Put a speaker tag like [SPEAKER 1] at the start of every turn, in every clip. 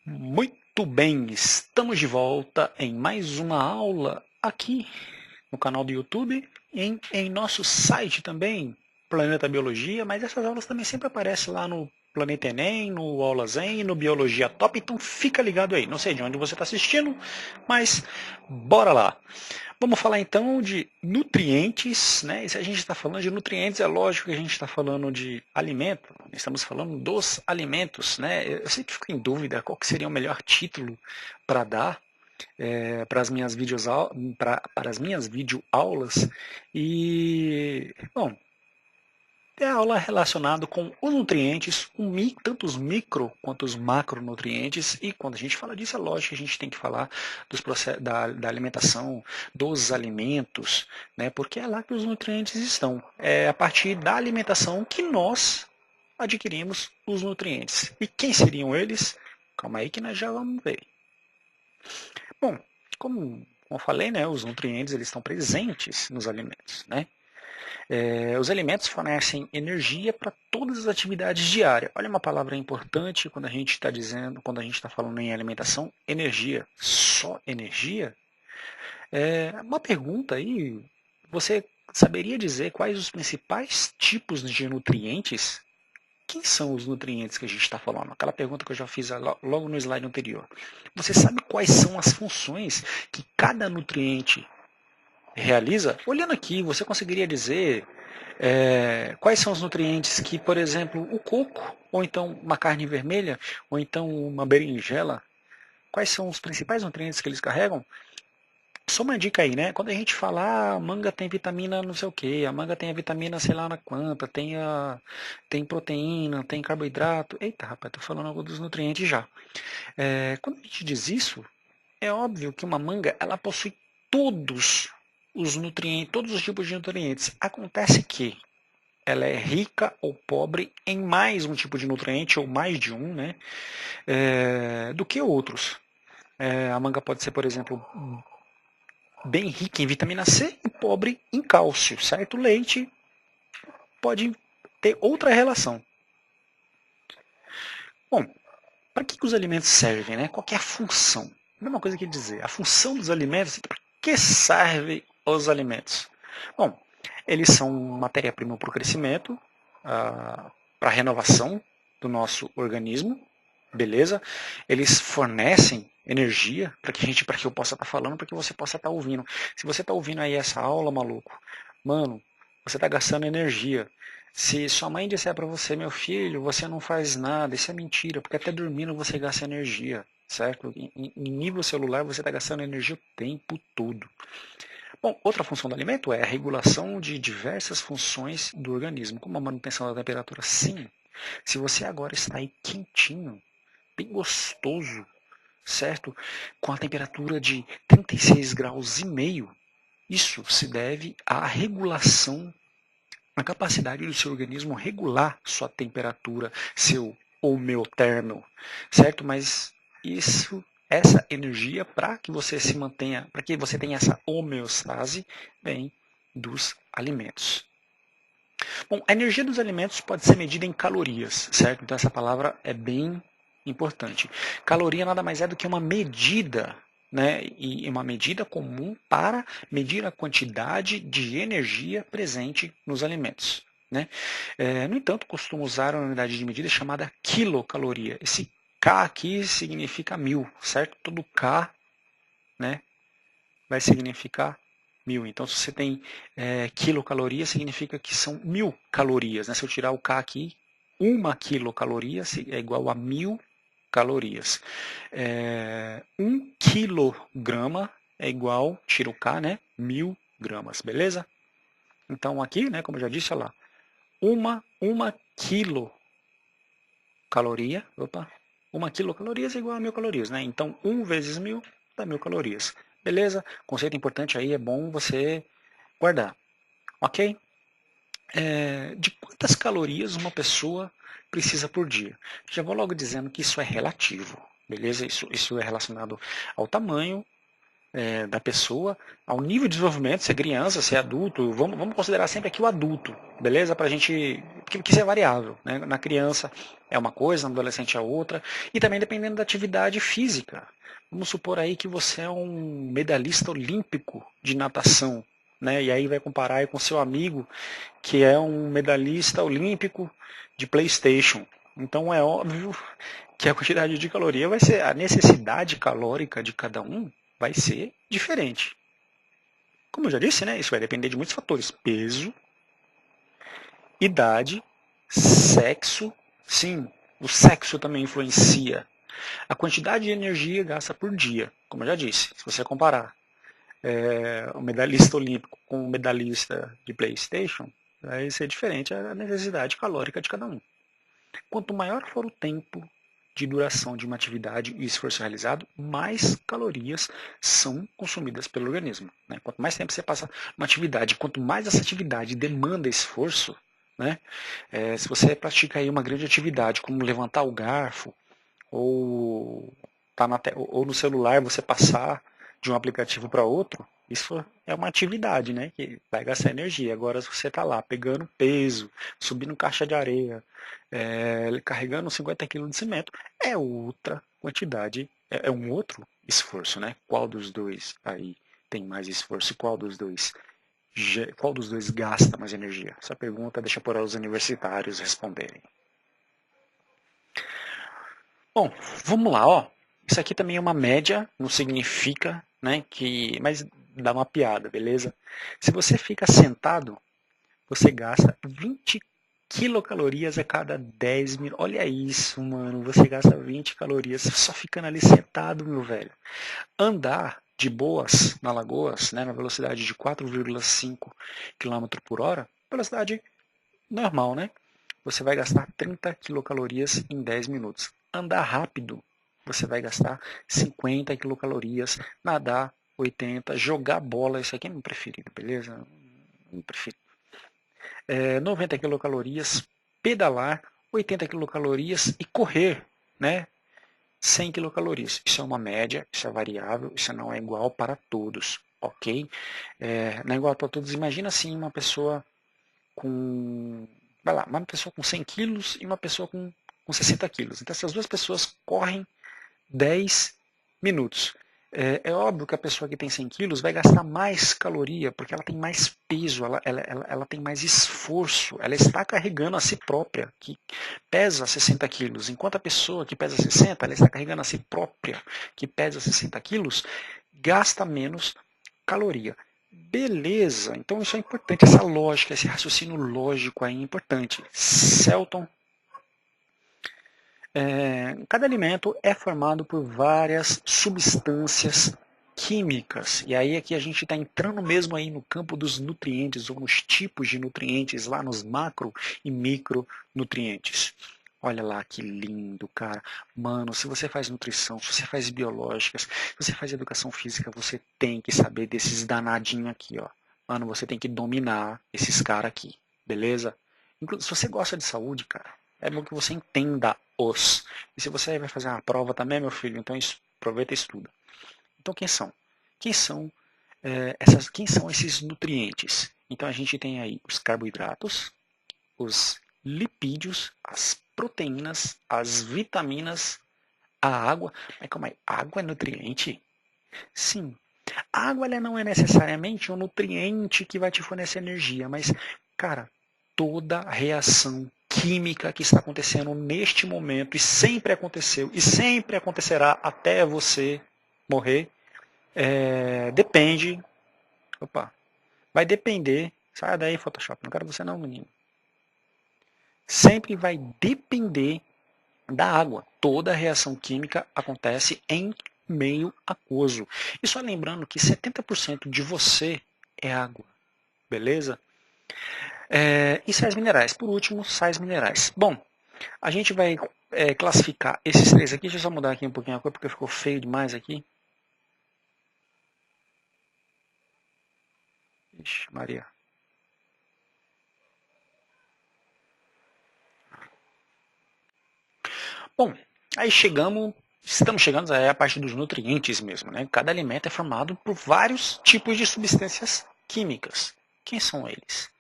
[SPEAKER 1] Muito bem, estamos de volta em mais uma aula aqui no canal do YouTube, em nosso site também, Planeta Biologia, mas essas aulas também sempre aparecem lá no Planeta Enem, no Aula Zen, no Biologia Top, então fica ligado aí. Não sei de onde você está assistindo, mas bora lá. Vamos falar então de nutrientes, né? E se a gente está falando de nutrientes, é lógico que a gente está falando de alimento, estamos falando dos alimentos, né? Eu sempre fico em dúvida qual que seria o melhor título para dar para as minhas para as minhas videoaulas. E, bom, é a aula relacionada com os nutrientes, tanto os micro quanto os macronutrientes. E quando a gente fala disso, é lógico que a gente tem que falar da alimentação, dos alimentos, né? Porque é lá que os nutrientes estão. É a partir da alimentação que nós adquirimos os nutrientes. E quem seriam eles? Calma aí que nós já vamos ver. Bom, como eu falei, né, os nutrientes eles estão presentes nos alimentos, né? Os alimentos fornecem energia para todas as atividades diárias. Olha uma palavra importante quando a gente está dizendo, quando a gente está falando em alimentação, energia. Só energia? Uma pergunta aí, você saberia dizer quais os principais tipos de nutrientes? Quem são os nutrientes que a gente está falando? Aquela pergunta que eu já fiz logo no slide anterior. Você sabe quais são as funções que cada nutriente realiza? Olhando aqui, você conseguiria dizer quais são os nutrientes que, por exemplo, o coco, ou então uma carne vermelha, ou então uma berinjela, quais são os principais nutrientes que eles carregam? Só uma dica aí, né? Quando a gente fala, a manga tem vitamina não sei o que, a manga tem a vitamina sei lá na quanta, tem proteína, tem carboidrato. Eita, rapaz, tô falando algo dos nutrientes já. Quando a gente diz isso, é óbvio que uma manga ela possui todos os nutrientes, todos os tipos de nutrientes. Acontece que ela é rica ou pobre em mais um tipo de nutriente, ou mais de um, né? Do que outros. A manga pode ser, por exemplo, bem rica em vitamina C e pobre em cálcio, certo? O leite pode ter outra relação. Bom, para que os alimentos servem, né? Qual é a função? Mesma coisa que dizer, a função dos alimentos, para que servem os alimentos? Bom, eles são matéria-prima para o crescimento, para a renovação do nosso organismo, beleza? Eles fornecem energia para que eu possa estar falando, para que você possa estar ouvindo. Se você está ouvindo aí essa aula, maluco, mano, você está gastando energia. Se sua mãe disser para você, meu filho, você não faz nada, isso é mentira, porque até dormindo você gasta energia, certo? Em nível celular você está gastando energia o tempo todo. Bom, outra função do alimento é a regulação de diversas funções do organismo, como a manutenção da temperatura. Sim, se você agora está aí quentinho, bem gostoso, certo? Com a temperatura de 36 graus e meio, isso se deve à regulação, à capacidade do seu organismo regular sua temperatura, seu homeotermo, certo? Mas essa energia para que você se mantenha, para que você tenha essa homeostase, vem dos alimentos. Bom, a energia dos alimentos pode ser medida em calorias, certo? Então essa palavra é bem importante. Caloria nada mais é do que uma medida, né? E uma medida comum para medir a quantidade de energia presente nos alimentos. Né? No entanto, costumo usar uma unidade de medida chamada quilocaloria. Esse K aqui significa 1000, certo? Todo K, né, vai significar 1000. Então, se você tem quilocaloria, significa que são 1000 calorias. Né? Se eu tirar o K aqui, uma quilocaloria é igual a 1000 calorias. 1 quilograma é igual, tira o K, né? 1000 gramas, beleza? Então, aqui, né, como eu já disse, olha lá, uma quilocaloria, uma quilocaloria é igual a 1000 calorias, né? Então, 1 vezes 1000 dá 1000 calorias. Beleza? Conceito importante aí, é bom você guardar. Ok? De quantas calorias uma pessoa precisa por dia? Já vou logo dizendo que isso é relativo. Beleza? Isso é relacionado ao tamanho, da pessoa, ao nível de desenvolvimento, se é criança, se é adulto, vamos considerar sempre aqui o adulto, beleza? Pra gente, porque isso é variável, né? Na criança é uma coisa, no adolescente é outra, e também dependendo da atividade física. Vamos supor aí que você é um medalhista olímpico de natação, né? E aí vai comparar aí com seu amigo que é um medalhista olímpico de PlayStation. Então é óbvio que a quantidade de caloria vai ser, a necessidade calórica de cada um vai ser diferente. Como eu já disse, né, isso vai depender de muitos fatores: peso, idade, sexo. Sim, o sexo também influencia. A quantidade de energia gasta por dia, como eu já disse. Se você comparar o medalhista olímpico com o medalhista de PlayStation, vai ser diferente a necessidade calórica de cada um. Quanto maior for o tempo de duração de uma atividade e esforço realizado, mais calorias são consumidas pelo organismo. Né? Quanto mais tempo você passa numa atividade, quanto mais essa atividade demanda esforço, né? Se você pratica aí uma grande atividade, como levantar o garfo, ou, ou no celular você passar de um aplicativo para outro, isso é uma atividade, né, que vai gastar energia. Agora, se você está lá pegando peso, subindo caixa de areia, carregando 50 quilos de cimento, é outra quantidade, é um outro esforço, né? Qual dos dois aí tem mais esforço? Qual dos dois gasta mais energia? Essa pergunta deixa para os universitários responderem. Bom, vamos lá, ó. Isso aqui também é uma média, não significa, né, que, mas dá uma piada, beleza? Se você fica sentado, você gasta 20 quilocalorias a cada 10 minutos. Olha isso, mano, você gasta 20 calorias só ficando ali sentado, meu velho. Andar de boas na Lagoas, né, na velocidade de 4,5 km por hora, velocidade normal, né? Você vai gastar 30 quilocalorias em 10 minutos. Andar rápido, você vai gastar 50 quilocalorias. Nadar, 80. Jogar bola, isso aqui é meu preferido, beleza? Meu preferido. 90 quilocalorias. Pedalar, 80 quilocalorias. E correr, né? 100 quilocalorias. Isso é uma média, isso é variável, isso não é igual para todos, ok? Não é igual para todos. Imagina assim uma pessoa com, vai lá, uma pessoa com 100 quilos e uma pessoa com 60 quilos. Então essas duas pessoas correm 10 minutos. É óbvio que a pessoa que tem 100 quilos vai gastar mais caloria, porque ela tem mais peso, ela tem mais esforço, ela está carregando a si própria, que pesa 60 quilos, enquanto a pessoa que pesa 60, ela está carregando a si própria, que pesa 60 quilos, gasta menos caloria. Beleza, então isso é importante, essa lógica, esse raciocínio lógico aí é importante. Celton, cada alimento é formado por várias substâncias químicas. E aí aqui a gente está entrando mesmo aí no campo dos nutrientes, ou nos tipos de nutrientes, lá nos macro e micronutrientes. Olha lá que lindo, cara. Mano, se você faz nutrição, se você faz biológicas, se você faz educação física, você tem que saber desses danadinhos aqui, ó. Mano, você tem que dominar esses caras aqui, beleza? Se você gosta de saúde, cara, é bom que você entenda os. E se você vai fazer uma prova também, meu filho, então aproveita e estuda. Então, quem são? Quem são esses nutrientes? Então, a gente tem aí os carboidratos, os lipídios, as proteínas, as vitaminas, a água. Mas calma aí, água é nutriente? Sim. A água ela não é necessariamente um nutriente que vai te fornecer energia, mas, cara, toda reação química que está acontecendo neste momento e sempre aconteceu e sempre acontecerá até você morrer, depende. Opa, vai depender. Sai daí, Photoshop. Não quero você não, menino. Sempre vai depender da água. Toda reação química acontece em meio aquoso. E só lembrando que 70% de você é água, beleza? E sais minerais. Por último, sais minerais. Bom, a gente vai classificar esses três aqui. Deixa eu só mudar aqui um pouquinho a cor, porque ficou feio demais aqui. Ixi, Maria. Bom, aí chegamos estamos chegando a parte dos nutrientes mesmo, né? Cada alimento é formado por vários tipos de substâncias químicas. Quem são eles?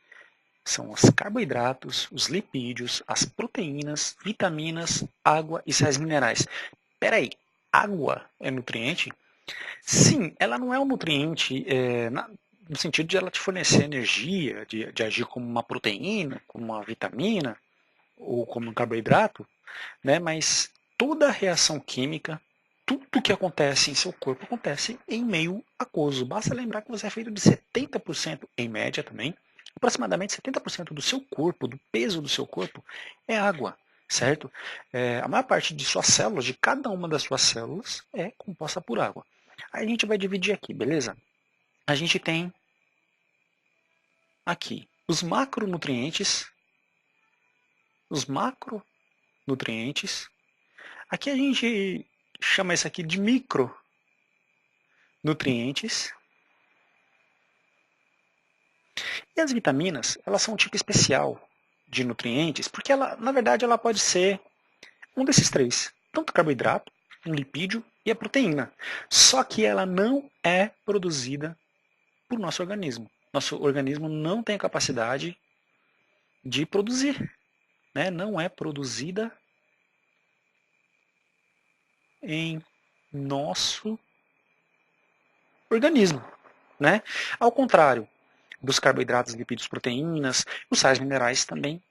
[SPEAKER 1] São os carboidratos, os lipídios, as proteínas, vitaminas, água e sais minerais. Peraí, água é nutriente? Sim, ela não é um nutriente no sentido de ela te fornecer energia, de agir como uma proteína, como uma vitamina ou como um carboidrato, né? Mas toda reação química, tudo que acontece em seu corpo acontece em meio aquoso. Basta lembrar que você é feito de 70%, em média também, aproximadamente 70% do seu corpo, do peso do seu corpo, é água, certo? A maior parte de suas células, de cada uma das suas células, é composta por água. Aí a gente vai dividir aqui, beleza? A gente tem aqui os macronutrientes, os macronutrientes. Aqui a gente chama isso aqui de micronutrientes. E as vitaminas, elas são um tipo especial de nutrientes, porque ela, na verdade, ela pode ser um desses três, tanto o carboidrato, um lipídio e a proteína. Só que ela não é produzida por nosso organismo. Nosso organismo não tem a capacidade de produzir, né? Não é produzida em nosso organismo, né? Ao contrário dos carboidratos, lipídios, proteínas, os sais minerais também,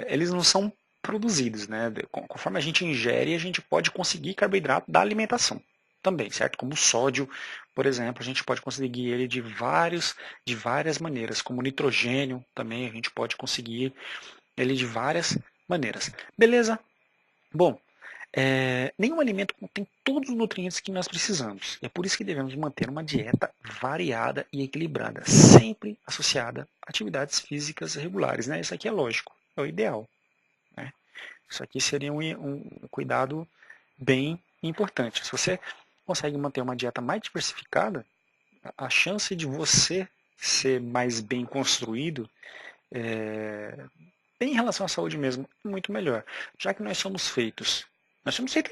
[SPEAKER 1] eles não são produzidos, né? Conforme a gente ingere, a gente pode conseguir carboidrato da alimentação também, certo? Como o sódio, por exemplo, a gente pode conseguir ele de várias maneiras, como nitrogênio também, a gente pode conseguir ele de várias maneiras. Beleza? Bom, nenhum alimento contém todos os nutrientes que nós precisamos. É por isso que devemos manter uma dieta variada e equilibrada, sempre associada a atividades físicas regulares. Né? Isso aqui é lógico, é o ideal. Né? Isso aqui seria um cuidado bem importante. Se você consegue manter uma dieta mais diversificada, a chance de você ser mais bem construído, em relação à saúde mesmo, é muito melhor. Já que nós somos feitos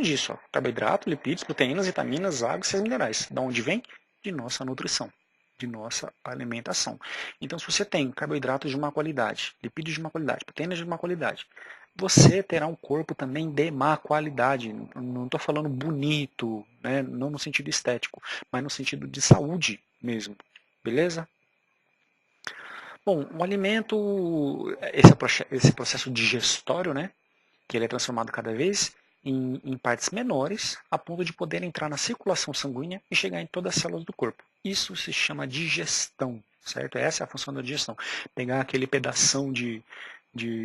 [SPEAKER 1] disso, ó, carboidrato, lipídios, proteínas, vitaminas, água e sais minerais. Da onde vem? De nossa nutrição, de nossa alimentação. Então, se você tem carboidratos de má qualidade, lipídios de má qualidade, proteínas de má qualidade, você terá um corpo também de má qualidade. Não estou falando bonito, né? Não no sentido estético, mas no sentido de saúde mesmo. Beleza? Bom, o alimento, esse processo digestório, né? Que ele é transformado cada vez em partes menores, a ponto de poder entrar na circulação sanguínea e chegar em todas as células do corpo. Isso se chama digestão, certo? Essa é a função da digestão. Pegar aquele pedação de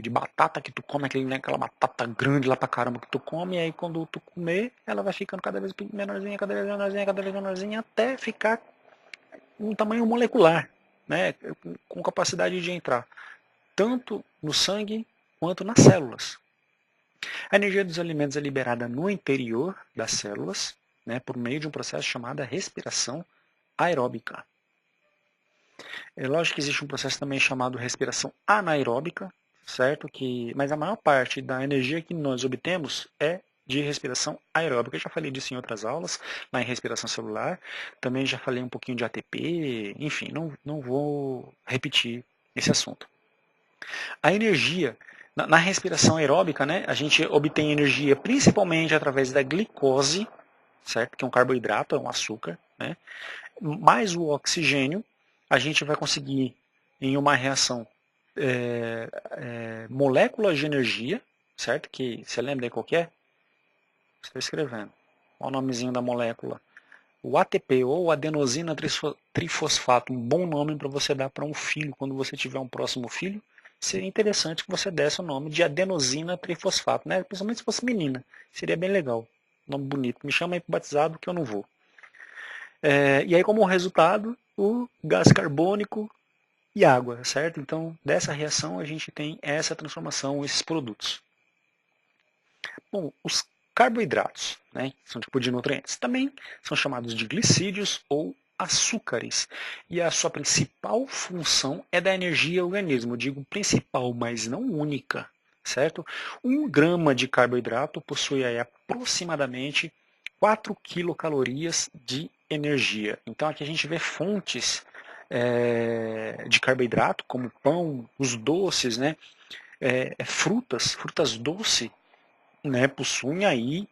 [SPEAKER 1] batata que tu come, aquela batata grande lá pra caramba que tu come, e aí quando tu comer, ela vai ficando cada vez menorzinha, cada vez menorzinha, cada vez menorzinha, até ficar um tamanho molecular, né? Com capacidade de entrar tanto no sangue quanto nas células. A energia dos alimentos é liberada no interior das células, né, por meio de um processo chamado respiração aeróbica. É lógico que existe um processo também chamado respiração anaeróbica, certo? Mas a maior parte da energia que nós obtemos é de respiração aeróbica. Eu já falei disso em outras aulas, lá em respiração celular. Também já falei um pouquinho de ATP, enfim, não vou repetir esse assunto. A energia na respiração aeróbica, né, a gente obtém energia principalmente através da glicose, certo? Que é um carboidrato, é um açúcar, né? Mais o oxigênio, a gente vai conseguir em uma reação moléculas de energia, certo? Que você lembra aí qual que é? Estou escrevendo. Olha o nomezinho da molécula. O ATP ou adenosina trifosfato, um bom nome para você dar para um filho quando você tiver um próximo filho. Seria interessante que você desse o nome de adenosina trifosfato, né? Principalmente se fosse menina. Seria bem legal. Nome bonito. Me chama aí para batizado que eu não vou. E aí, como resultado, o gás carbônico e água, certo? Então, dessa reação, a gente tem essa transformação, esses produtos. Bom, os carboidratos, né, que são tipo de nutrientes, também são chamados de glicídios ou açúcares. E a sua principal função é dar energia ao organismo. Eu digo principal, mas não única, certo? 1 grama de carboidrato possui aí aproximadamente 4 quilocalorias de energia. Então aqui a gente vê fontes de carboidrato, como pão, os doces, né? Frutas doces, né? Possuem aí,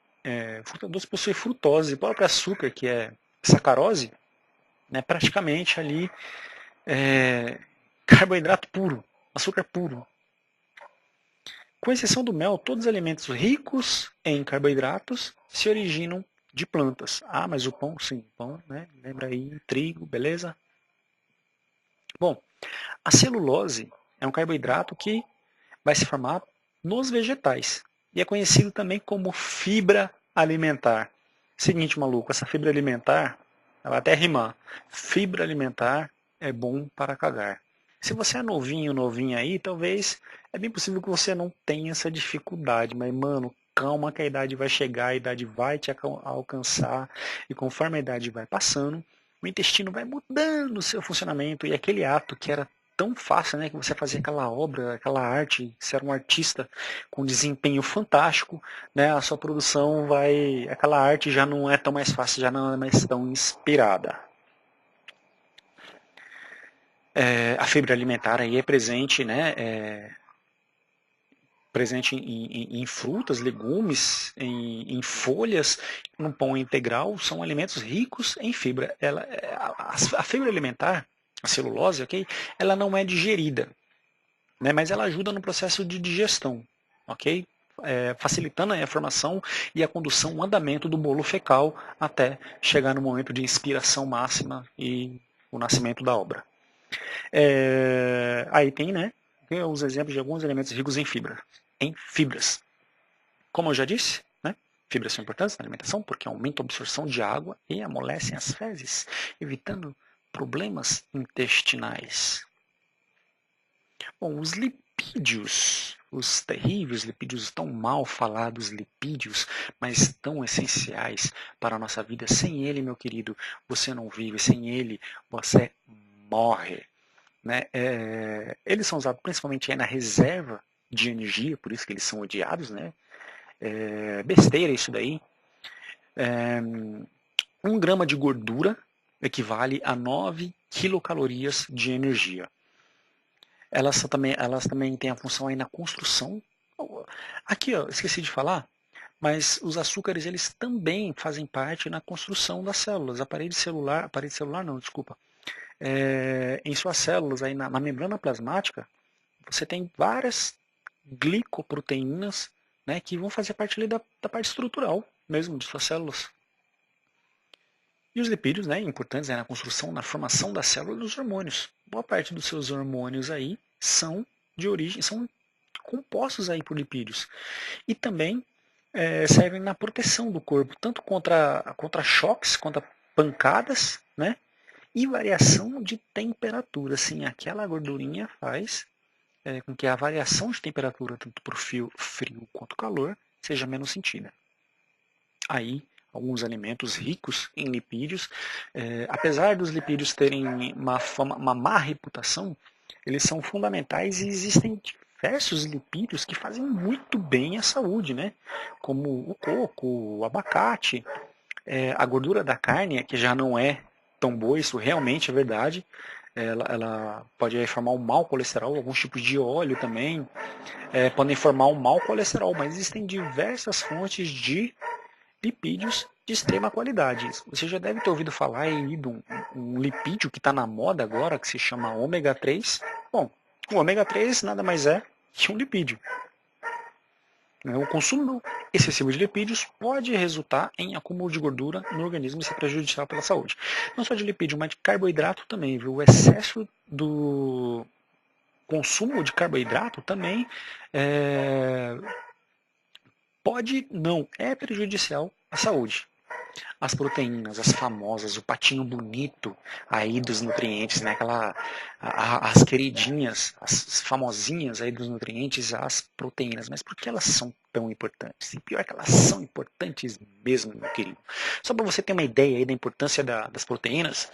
[SPEAKER 1] fruta doce possui frutose, o próprio açúcar, que é sacarose, né? Praticamente ali carboidrato puro, açúcar puro. Com exceção do mel, todos os alimentos ricos em carboidratos se originam de plantas. Ah, mas o pão, sim, pão, né? Lembra aí, trigo, beleza? Bom, a celulose é um carboidrato que vai se formar nos vegetais e é conhecido também como fibra alimentar. Seguinte, maluco, essa fibra alimentar, ela até rimar. Fibra alimentar é bom para cagar. Se você é novinho, novinha aí, talvez é bem possível que você não tenha essa dificuldade, mas mano, calma que a idade vai chegar, a idade vai te alcançar e conforme a idade vai passando, o intestino vai mudando o seu funcionamento e aquele ato que era tão fácil, né, que você fazia aquela obra, aquela arte, você era um artista com desempenho fantástico, né, a sua produção vai, aquela arte já não é tão mais fácil, já não é mais tão inspirada. A fibra alimentar aí é presente, né, presente em frutas, legumes, em folhas, no pão integral, são alimentos ricos em fibra. A fibra alimentar, a celulose, ok? Ela não é digerida, né? Mas ela ajuda no processo de digestão, ok? Facilitando a formação e a condução, o andamento do bolo fecal até chegar no momento de inspiração máxima e o nascimento da obra. Aí tem, né, os exemplos de alguns elementos ricos em fibras. Como eu já disse, né, fibras são importantes na alimentação porque aumentam a absorção de água e amolecem as fezes, evitando problemas intestinais. Bom, os lipídios, os terríveis lipídios, tão mal falados lipídios, mas tão essenciais para a nossa vida. Sem ele, meu querido, você não vive. Sem ele, você morre. Né? Eles são usados principalmente aí na reserva de energia, por isso que eles são odiados. Né? Besteira isso daí. 1 grama de gordura equivale a 9 quilocalorias de energia. Elas também têm a função aí na construção. Aqui, ó, esqueci de falar, mas os açúcares eles também fazem parte na construção das células. A parede celular não, desculpa. Em suas células, aí na membrana plasmática, você tem várias glicoproteínas, né, que vão fazer parte ali da parte estrutural mesmo de suas células. E os lipídios, né, importantes na construção, na formação da célula dos hormônios. Boa parte dos seus hormônios aí são de origem, são compostos aí por lipídios. E também servem na proteção do corpo, tanto contra choques, contra pancadas, né, e variação de temperatura. Assim, aquela gordurinha faz com que a variação de temperatura, tanto para o frio quanto o calor, seja menos sentida. Aí, alguns alimentos ricos em lipídios, apesar dos lipídios terem uma má reputação, eles são fundamentais e existem diversos lipídios que fazem muito bem à saúde, né? Como o coco, o abacate, a gordura da carne, que já não é tão boa, isso realmente é verdade. Ela pode formar um mau colesterol, alguns tipos de óleo também podem formar um mau colesterol, mas existem diversas fontes de lipídios de extrema qualidade. Você já deve ter ouvido falar aí de um lipídio que está na moda agora, que se chama ômega 3. Bom, o ômega 3 nada mais é que um lipídio. O consumo excessivo de lipídios pode resultar em acúmulo de gordura no organismo e ser prejudicial para a saúde. Não só de lipídio, mas de carboidrato também. Viu? O excesso do consumo de carboidrato também é prejudicial à saúde. As proteínas, as famosas, o patinho bonito aí dos nutrientes, né? As queridinhas, as famosinhas aí dos nutrientes, as proteínas. Mas por que elas são tão importantes? E pior é que elas são importantes mesmo, meu querido. Só para você ter uma ideia aí da importância das proteínas,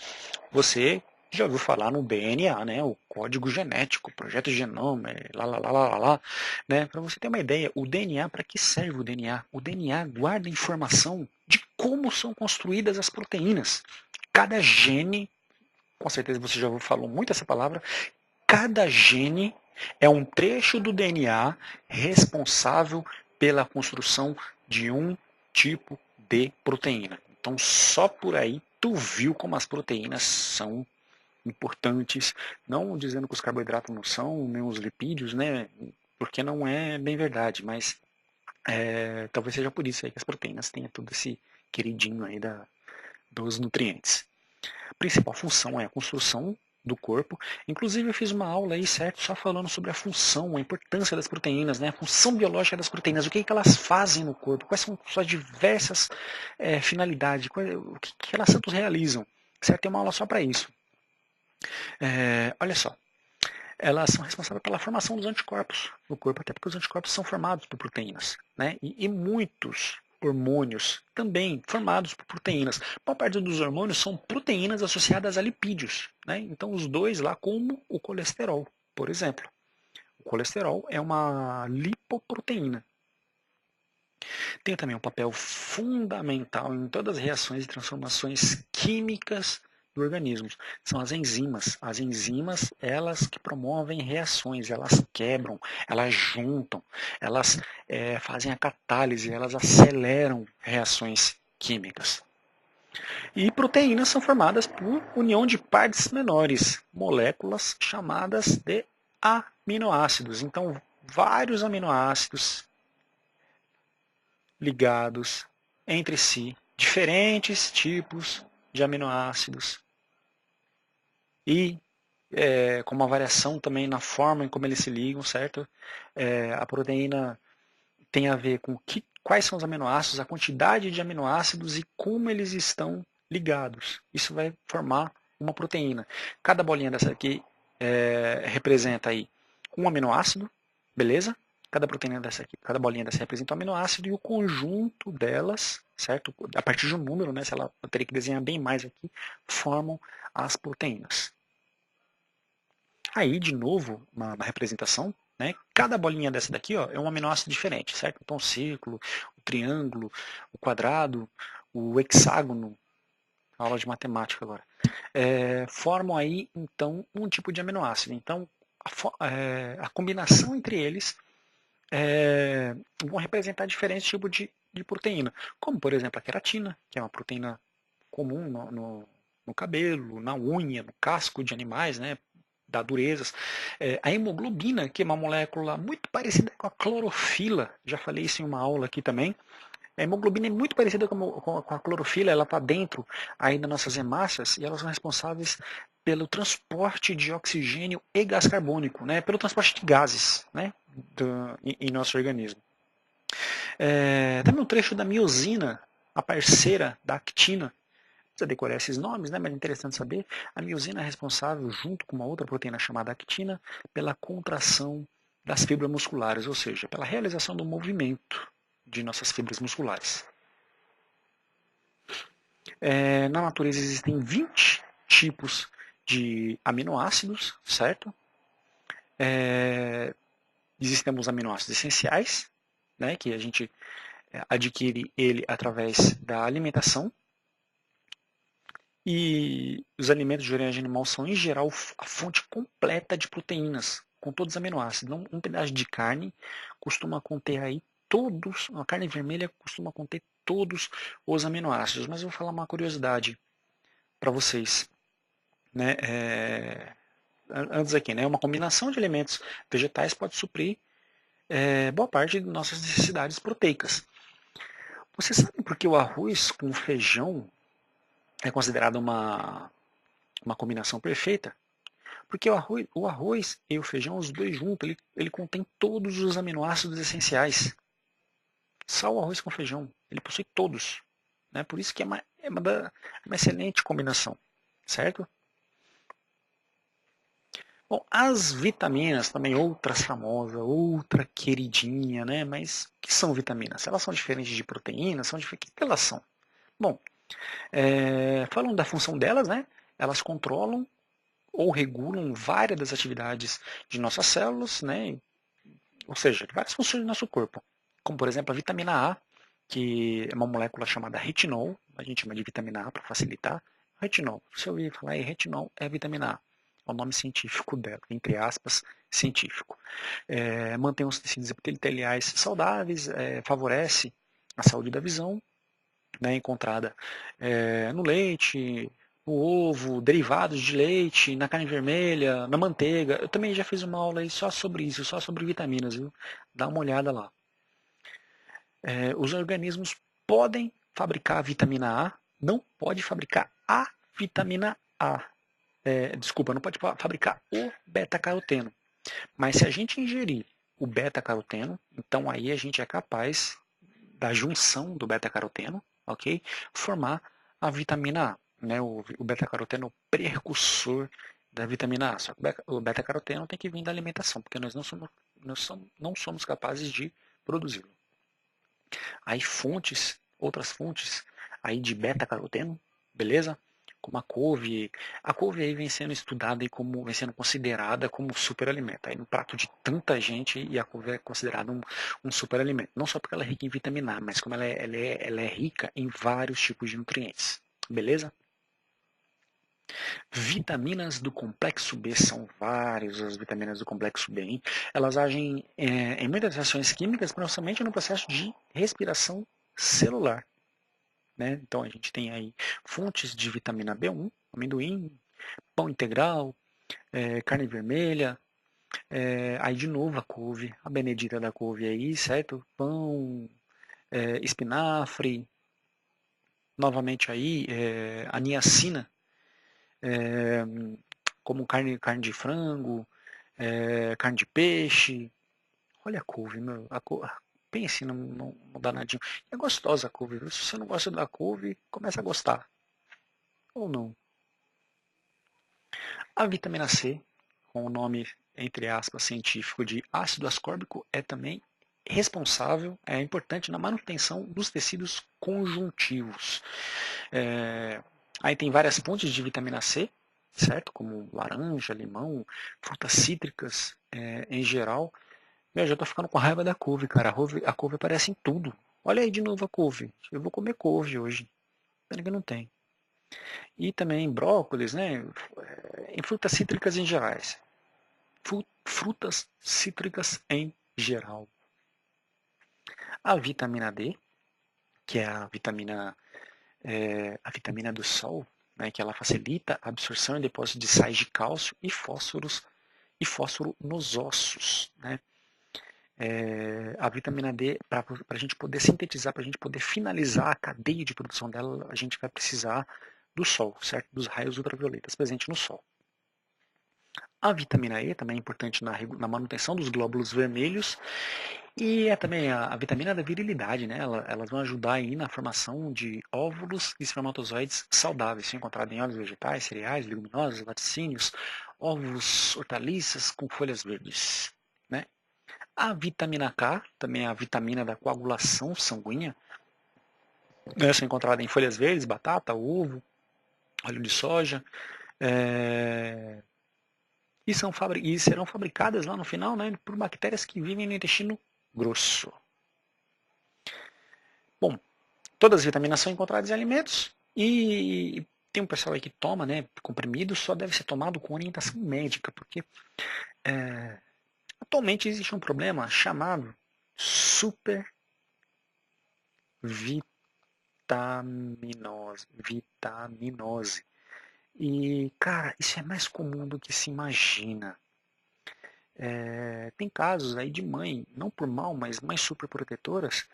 [SPEAKER 1] você Já ouviu falar no DNA, né? O código genético, projeto genoma, lá, lá, lá, lá, lá, né? Para você ter uma ideia, o DNA, para que serve o DNA? O DNA guarda informação de como são construídas as proteínas. Cada gene, com certeza você já ouviu falar muito essa palavra, cada gene é um trecho do DNA responsável pela construção de um tipo de proteína. Então, só por aí tu viu como as proteínas são importantes, não dizendo que os carboidratos não são, nem os lipídios, né? Porque não é bem verdade, mas talvez seja por isso aí que as proteínas tenham todo esse queridinho aí dos nutrientes. A principal função é a construção do corpo. Inclusive eu fiz uma aula aí, certo, só falando sobre a função, a importância das proteínas, né? A função biológica das proteínas, o que elas fazem no corpo, quais são suas diversas finalidades, o que elas tanto realizam. Certo? Tem uma aula só para isso. Olha só, elas são responsáveis pela formação dos anticorpos no corpo, até porque os anticorpos são formados por proteínas, né? E muitos hormônios também formados por proteínas. Boa parte dos hormônios são proteínas associadas a lipídios, né? Então os dois lá, como o colesterol, por exemplo. O colesterol é uma lipoproteína. Tem também um papel fundamental em todas as reações e transformações químicas do organismo. São as enzimas. As enzimas, elas que promovem reações, elas quebram, elas juntam, elas fazem a catálise, elas aceleram reações químicas. E proteínas são formadas por união de partes menores, moléculas chamadas de aminoácidos. Então, vários aminoácidos ligados entre si, diferentes tipos de aminoácidos e com uma variação também na forma em como eles se ligam, certo? A proteína tem a ver com quais são os aminoácidos, a quantidade de aminoácidos e como eles estão ligados. Isso vai formar uma proteína. Cada bolinha dessa aqui representa aí um aminoácido, beleza? Cada proteína dessa aqui, cada bolinha dessa representa um aminoácido e o conjunto delas, certo? A partir de um número, né? Se ela, eu teria que desenhar bem mais aqui, formam as proteínas. Aí, de novo, uma representação, né? Cada bolinha dessa daqui, ó, é um aminoácido diferente, certo? Então, o círculo, o triângulo, o quadrado, o hexágono, aula de matemática agora, formam aí, então, um tipo de aminoácido. Então, a combinação entre eles vão representar diferentes tipos de proteína, como, por exemplo, a queratina, que é uma proteína comum no cabelo, na unha, no casco de animais, né? Da durezas. A hemoglobina, que é uma molécula muito parecida com a clorofila, já falei isso em uma aula aqui também. A hemoglobina é muito parecida com a clorofila, ela está dentro aí das nossas hemácias e elas são responsáveis pelo transporte de oxigênio e gás carbônico, né, pelo transporte de gases, né, em nosso organismo. Também um trecho da miosina, a parceira da actina. Precisa decorar esses nomes, né, mas é interessante saber. A miosina é responsável, junto com uma outra proteína chamada actina, pela contração das fibras musculares, ou seja, pela realização do movimento de nossas fibras musculares. Na natureza existem 20 tipos de aminoácidos, certo? Existem os aminoácidos essenciais, né, que a gente adquire ele através da alimentação. E os alimentos de origem animal são, em geral, a fonte completa de proteínas, com todos os aminoácidos. Um pedaço de carne costuma conter aí todos, a carne vermelha costuma conter todos os aminoácidos. Mas eu vou falar uma curiosidade para vocês. Né? Antes aqui, né? Uma combinação de alimentos vegetais pode suprir boa parte de nossas necessidades proteicas. Você sabe por que o arroz com feijão é considerado uma combinação perfeita? Porque o arroz e o feijão, os dois juntos, ele contém todos os aminoácidos essenciais. Só o arroz com feijão, ele possui todos. Né? Por isso que é uma excelente combinação, certo? Bom, as vitaminas, também outra famosa, outra queridinha, né? Mas o que são vitaminas? Elas são diferentes de proteínas? São diferentes? O que elas são? Bom, falando da função delas, né? Elas controlam ou regulam várias das atividades de nossas células, né? Ou seja, de várias funções do nosso corpo, como por exemplo a vitamina A, que é uma molécula chamada retinol, a gente chama de vitamina A para facilitar. Retinol, se eu ouvir falar em retinol, é a vitamina A, é o nome científico dela, entre aspas, científico. Mantém os tecidos epiteliais saudáveis, favorece a saúde da visão, né, encontrada no leite, no ovo, derivados de leite, na carne vermelha, na manteiga. Eu também já fiz uma aula aí só sobre isso, só sobre vitaminas, viu? Dá uma olhada lá. Os organismos podem fabricar a vitamina A, não pode fabricar a vitamina A. Desculpa, não pode fabricar o beta-caroteno. Mas se a gente ingerir o beta-caroteno, então aí a gente é capaz da junção do beta-caroteno, ok? Formar a vitamina A. Né? O beta-caroteno é o precursor da vitamina A. Só que o beta-caroteno tem que vir da alimentação, porque nós não somos capazes de produzi-lo. Aí outras fontes aí de beta-caroteno, beleza? Como a couve. A couve aí vem sendo estudada e vem sendo considerada como superalimento. Aí no prato de tanta gente, e a couve é considerada um superalimento. Não só porque ela é rica em vitamina A, mas como ela é rica em vários tipos de nutrientes. Beleza? Vitaminas do complexo B, são várias as vitaminas do complexo B, hein? Elas agem em muitas reações químicas, principalmente no processo de respiração celular. Né? Então a gente tem aí fontes de vitamina B1, amendoim, pão integral, carne vermelha, aí de novo a couve, a benedita da couve aí, certo? Pão, espinafre, novamente aí a niacina, como carne de frango, carne de peixe. Olha a couve, meu. Pense no danadinho. É gostosa a couve, viu? Se você não gosta da couve, começa a gostar. Ou não. A vitamina C, com o nome, entre aspas, científico de ácido ascórbico, é também é importante na manutenção dos tecidos conjuntivos. Aí tem várias fontes de vitamina C, certo? Como laranja, limão, frutas cítricas em geral. Meu, já tô ficando com raiva da couve, cara. A couve aparece em tudo. Olha aí de novo a couve. Eu vou comer couve hoje. Pena que não tem. E também brócolis, né? Em frutas cítricas em gerais. Frutas cítricas em geral. A vitamina D, que é a vitamina do sol, né? Que ela facilita a absorção e depósito de sais de cálcio e fósforo nos ossos, né? A vitamina D, para a gente poder sintetizar, para a gente poder finalizar a cadeia de produção dela, a gente vai precisar do sol, certo? Dos raios ultravioletas presentes no sol. A vitamina E também é importante na manutenção dos glóbulos vermelhos e é também a vitamina da virilidade, né? Elas vão ajudar aí na formação de óvulos e espermatozoides saudáveis, se encontrado em óleos vegetais, cereais, leguminosas, laticínios, ovos, hortaliças com folhas verdes, né? A vitamina K, também é a vitamina da coagulação sanguínea, essa é encontrada em folhas verdes, batata, ovo, óleo de soja, e serão fabricadas lá no final, né, por bactérias que vivem no intestino grosso. Bom, todas as vitaminas são encontradas em alimentos e tem um pessoal aí que toma, né, comprimido, só deve ser tomado com orientação médica, porque atualmente existe um problema chamado vitaminose. E, cara, isso é mais comum do que se imagina. Tem casos aí de mãe, não por mal, mas mães superprotetoras.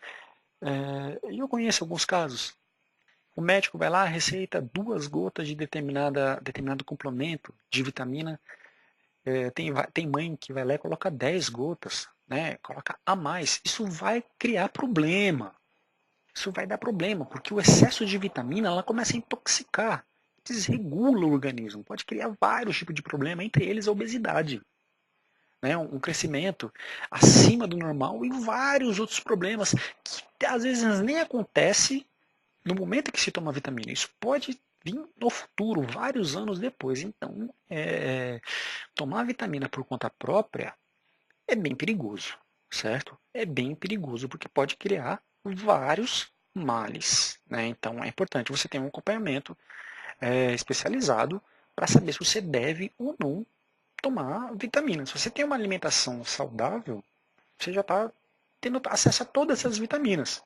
[SPEAKER 1] E eu conheço alguns casos. O médico vai lá, receita 2 gotas de determinado complemento de vitamina. Tem mãe que vai lá e coloca 10 gotas, né? Coloca a mais. Isso vai criar problema. Isso vai dar problema, porque o excesso de vitamina ela começa a intoxicar, desregula o organismo, pode criar vários tipos de problema, entre eles a obesidade, né? Um crescimento acima do normal e vários outros problemas que às vezes nem acontece no momento que se toma vitamina. Isso pode vir no futuro, vários anos depois. Então, tomar vitamina por conta própria é bem perigoso, certo? É bem perigoso porque pode criar vários males, né? Então, é importante você ter um acompanhamento especializado para saber se você deve ou não tomar vitamina. Se você tem uma alimentação saudável, você já está tendo acesso a todas essas vitaminas.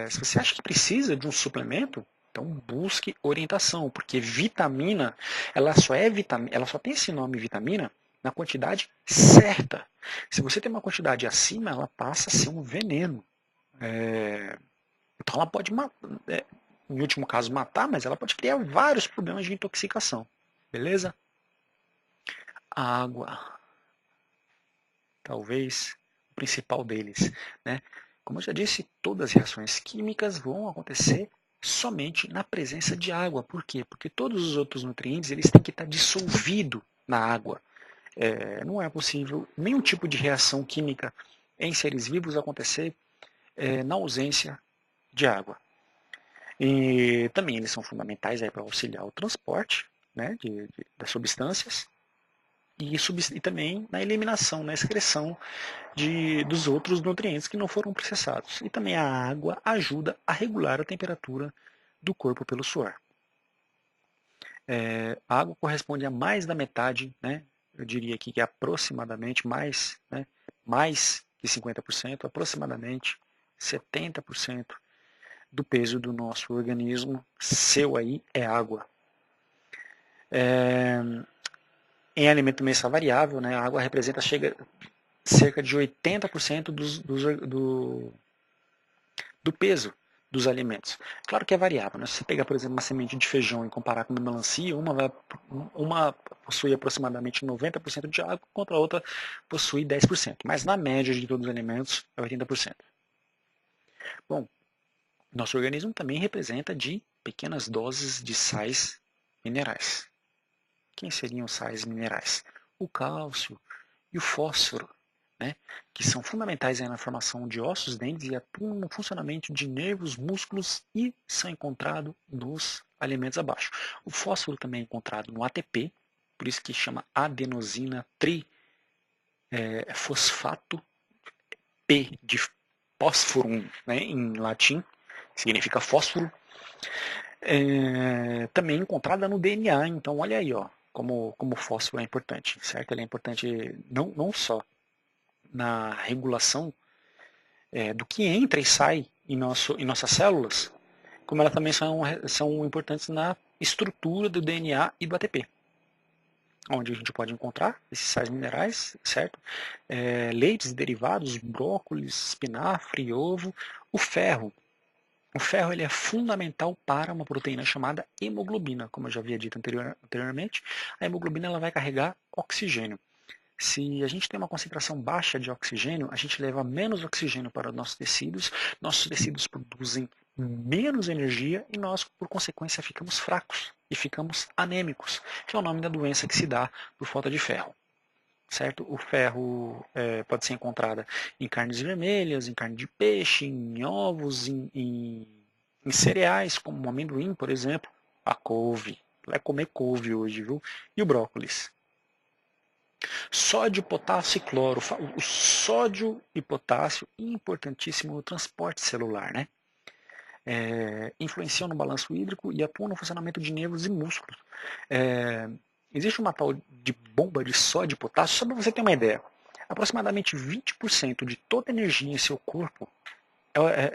[SPEAKER 1] Se você acha que precisa de um suplemento, então busque orientação, porque vitamina, ela só tem esse nome vitamina na quantidade certa. Se você tem uma quantidade acima, ela passa a ser um veneno. Então ela pode em último caso matar, mas ela pode criar vários problemas de intoxicação. Beleza? A água, talvez o principal deles, né? Como eu já disse, todas as reações químicas vão acontecer somente na presença de água. Por quê? Porque todos os outros nutrientes eles têm que estar dissolvidos na água. Não é possível nenhum tipo de reação química em seres vivos acontecer na ausência de água. E também eles são fundamentais para auxiliar o transporte, né, das substâncias e também na eliminação, na excreção dos outros nutrientes que não foram processados. E também a água ajuda a regular a temperatura do corpo pelo suor. A água corresponde a mais da metade, né? Eu diria aqui que é aproximadamente mais, né? Mais que 50%, aproximadamente 70% do peso do nosso organismo, seu aí, é água. Em alimento mensal variável, né, a água representa cerca de 80% do peso dos alimentos. Claro que é variável, né? Se você pegar, por exemplo, uma semente de feijão e comparar com uma melancia, uma possui aproximadamente 90% de água, contra a outra possui 10%. Mas na média de todos os alimentos é 80%. Bom, nosso organismo também representa de pequenas doses de sais minerais. Quem seriam os sais minerais? O cálcio e o fósforo, né, que são fundamentais na formação de ossos, dentes e atuam no funcionamento de nervos, músculos e são encontrados nos alimentos abaixo. O fósforo também é encontrado no ATP, por isso que chama adenosina trifosfato, P de fósforo, né, em latim, significa fósforo. Também encontrada no DNA, então olha aí, ó, como o fósforo é importante, certo? Ele é importante não só na regulação do que entra e sai em nossas células, como elas também são importantes na estrutura do DNA e do ATP, onde a gente pode encontrar esses sais minerais, certo? Leites e derivados, brócolis, espinafre, ovo, o ferro. O ferro ele é fundamental para uma proteína chamada hemoglobina, como eu já havia dito anteriormente. A hemoglobina ela vai carregar oxigênio. Se a gente tem uma concentração baixa de oxigênio, a gente leva menos oxigênio para os nossos tecidos produzem menos energia e nós, por consequência, ficamos fracos e ficamos anêmicos, que é o nome da doença que se dá por falta de ferro. Certo? O ferro pode ser encontrado em carnes vermelhas, em carne de peixe, em ovos, em cereais, como o amendoim, por exemplo, a couve. Vai comer couve hoje, viu? E o brócolis. Sódio, potássio e cloro. O sódio e potássio importantíssimo no transporte celular, né? Influenciam no balanço hídrico e atuam no funcionamento de nervos e músculos. Existe uma tal de bomba de sódio e potássio, só para você ter uma ideia. Aproximadamente 20% de toda a energia em seu corpo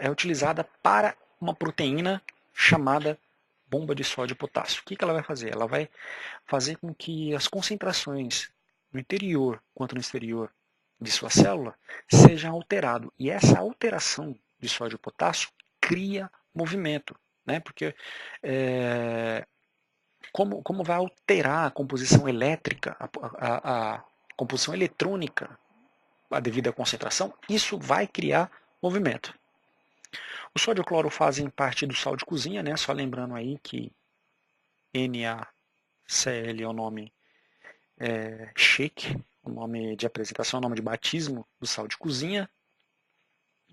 [SPEAKER 1] é utilizada para uma proteína chamada bomba de sódio e potássio. O que ela vai fazer? Ela vai fazer com que as concentrações no interior quanto no exterior de sua célula sejam alteradas. E essa alteração de sódio e potássio cria movimento, né? Porque como vai alterar a composição elétrica, a composição eletrônica devido à concentração, isso vai criar movimento. O sódio e o cloro fazem parte do sal de cozinha, né? Só lembrando aí que NaCl é o nome shake, o nome de apresentação, o nome de batismo do sal de cozinha,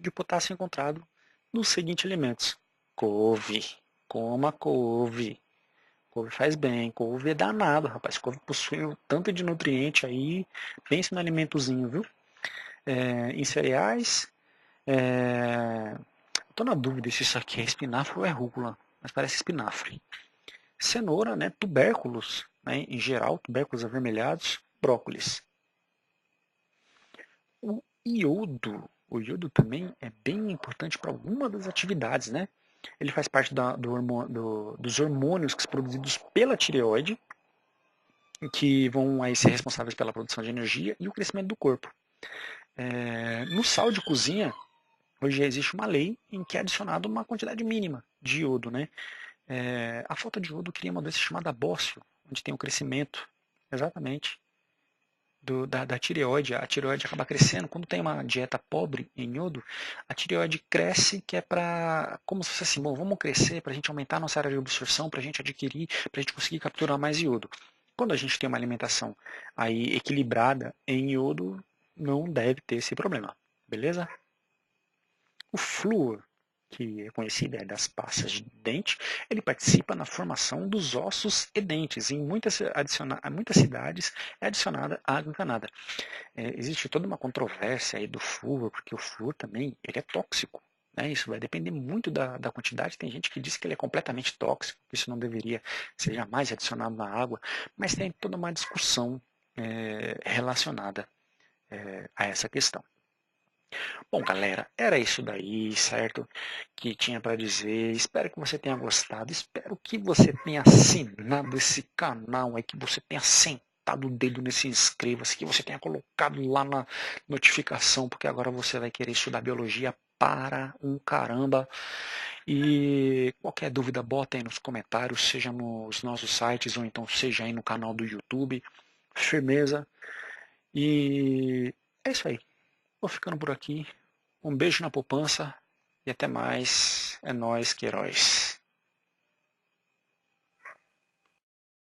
[SPEAKER 1] e o potássio encontrado nos seguintes alimentos: couve. coma couve. Couve faz bem, couve é danado, rapaz. Couve possui um tanto de nutriente aí. Pense no alimentozinho, viu? Em cereais. Tô na dúvida se isso aqui é espinafre ou é rúcula, mas parece espinafre. Cenoura, né? Tubérculos, né? Em geral, tubérculos avermelhados, brócolis. O iodo também é bem importante para alguma das atividades, né? Ele faz parte dos hormônios que são produzidos pela tireoide, que vão aí ser responsáveis pela produção de energia e o crescimento do corpo. No sal de cozinha, hoje já existe uma lei em que é adicionado uma quantidade mínima de iodo, né? A falta de iodo cria uma doença chamada bócio, onde tem o crescimento, exatamente, da tireoide. A tireoide acaba crescendo. Quando tem uma dieta pobre em iodo, a tireoide cresce, que é para, como se fosse assim, bom, vamos crescer para a gente aumentar a nossa área de absorção, para a gente adquirir, para a gente conseguir capturar mais iodo. Quando a gente tem uma alimentação aí equilibrada em iodo, não deve ter esse problema, beleza? O flúor, que é conhecido das pastas de dente, ele participa na formação dos ossos e dentes. Em muitas cidades é adicionada água encanada. Existe toda uma controvérsia aí do flúor, porque o flúor também ele é tóxico. Né? Isso vai depender muito da quantidade. Tem gente que diz que ele é completamente tóxico, que isso não deveria ser jamais adicionado na água, mas tem toda uma discussão relacionada a essa questão. Bom, galera, era isso daí, certo? Que tinha para dizer. Espero que você tenha gostado. Espero que você tenha assinado esse canal aí, que você tenha sentado o dedo nesse inscreva-se, que você tenha colocado lá na notificação, porque agora você vai querer estudar biologia para um caramba. E qualquer dúvida, bota aí nos comentários, seja nos nossos sites ou então seja aí no canal do YouTube. Firmeza. E é isso aí. Vou ficando por aqui. Um beijo na poupança e até mais. É nóis, Queiroz.